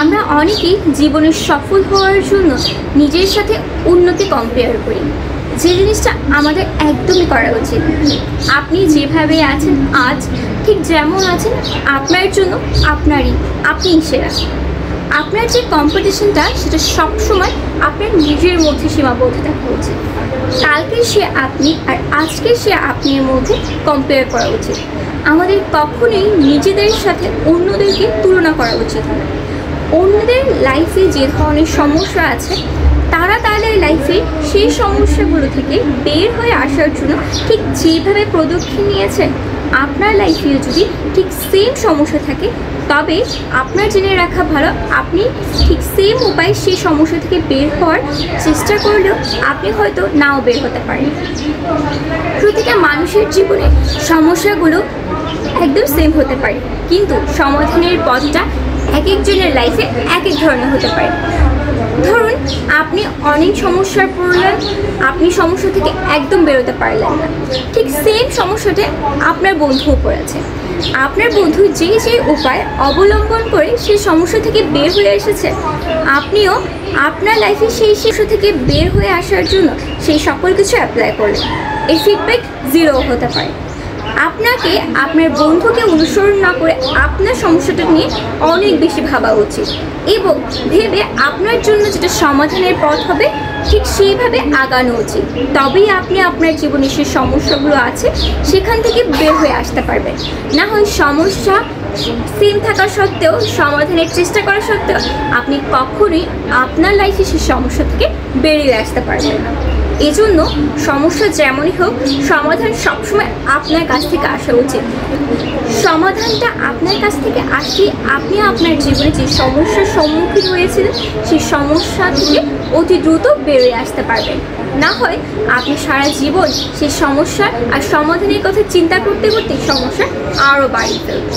আমরা অনেকেই জীবনে সফল হওয়ার জন্য নিজের সাথে অন্যকে কম্পেয়ার করি, যে জিনিসটা আমাদের একদমই করা উচিত। আপনি যেভাবে আছেন আজ, ঠিক যেমন আছেন আপনার জন্য আপনিই সেরা। আপনার যে কম্পিটিশনটা সেটা সবসময় আপনার নিজের মধ্যে সীমাবদ্ধ থাকা উচিত। কালকে সে আপনি আর আজকে সে আপনির মধ্যে কম্পেয়ার করা উচিত। আমাদের কখনোই নিজেদের সাথে অন্যদেরকে তুলনা করা উচিত না। অন্যদের লাইফে যে ধরনের সমস্যা আছে, তারা তাদের লাইফে সেই সমস্যাগুলো থেকে বের হয়ে আসার জন্য ঠিক যেভাবে পদক্ষেপ নিয়েছে, আপনার লাইফেও যদি ঠিক সেম সমস্যা থাকে, তবে আপনার জেনে রাখা ভালো আপনি ঠিক সেম উপায়ে সেই সমস্যা থেকে বের হওয়ার চেষ্টা করলেও আপনি হয়তো নাও বের হতে পারেন। প্রতিটা মানুষের জীবনে সমস্যাগুলো একদম সেম হতে পারে, কিন্তু সমাধানের পথটা এক একজনের লাইফে এক এক ধরনের হতে পারে। ধরুন আপনি অনেক সমস্যায় পড়লেন, আপনি সমস্যা থেকে একদম বেরোতে পারলেন না। ঠিক সেম সমস্যাটা আপনার বন্ধুও পড়েছে। আপনার বন্ধু যে যে উপায় অবলম্বন করে সেই সমস্যা থেকে বের হয়ে এসেছে, আপনিও আপনার লাইফে সেই সমস্যা থেকে বের হয়ে আসার জন্য সেই সকল কিছু অ্যাপ্লাই করলেন। এই ফিডব্যাক 0 হতে পারে। আপনাকে আপনার বন্ধুকে অনুসরণ না করে আপনার সমস্যাটা নিয়ে অনেক বেশি ভাবা উচিত এবং ভেবে আপনার জন্য যেটা সমাধানের পথ হবে ঠিক সেইভাবে আগানো উচিত। তবেই আপনি আপনার জীবনে যে সমস্যাগুলো আছে সেখান থেকে বের হয়ে আসতে পারবেন। না হয় সমস্যা সেম থাকা সত্ত্বেও, সমাধানের চেষ্টা করা সত্ত্বেও আপনি কখনোই আপনার লাইফে সেই সমস্যা থেকে বেরিয়ে আসতে পারবেন না। এজন্য সমস্যা যেমনই হোক, সমাধান সবসময় আপনার কাছ থেকে আসা উচিত। সমাধানটা আপনার কাছ থেকে আসলে আপনি আপনার জীবনে যে সমস্যার সম্মুখীন হয়েছিলেন সেই সমস্যা থেকে অতি দ্রুত বেরিয়ে আসতে পারবেন। না হয় আপনি সারা জীবন সেই সমস্যা আর সমাধানের কথা চিন্তা করতে করতে সমস্যা আরও বাড়িয়ে ফেলবেন।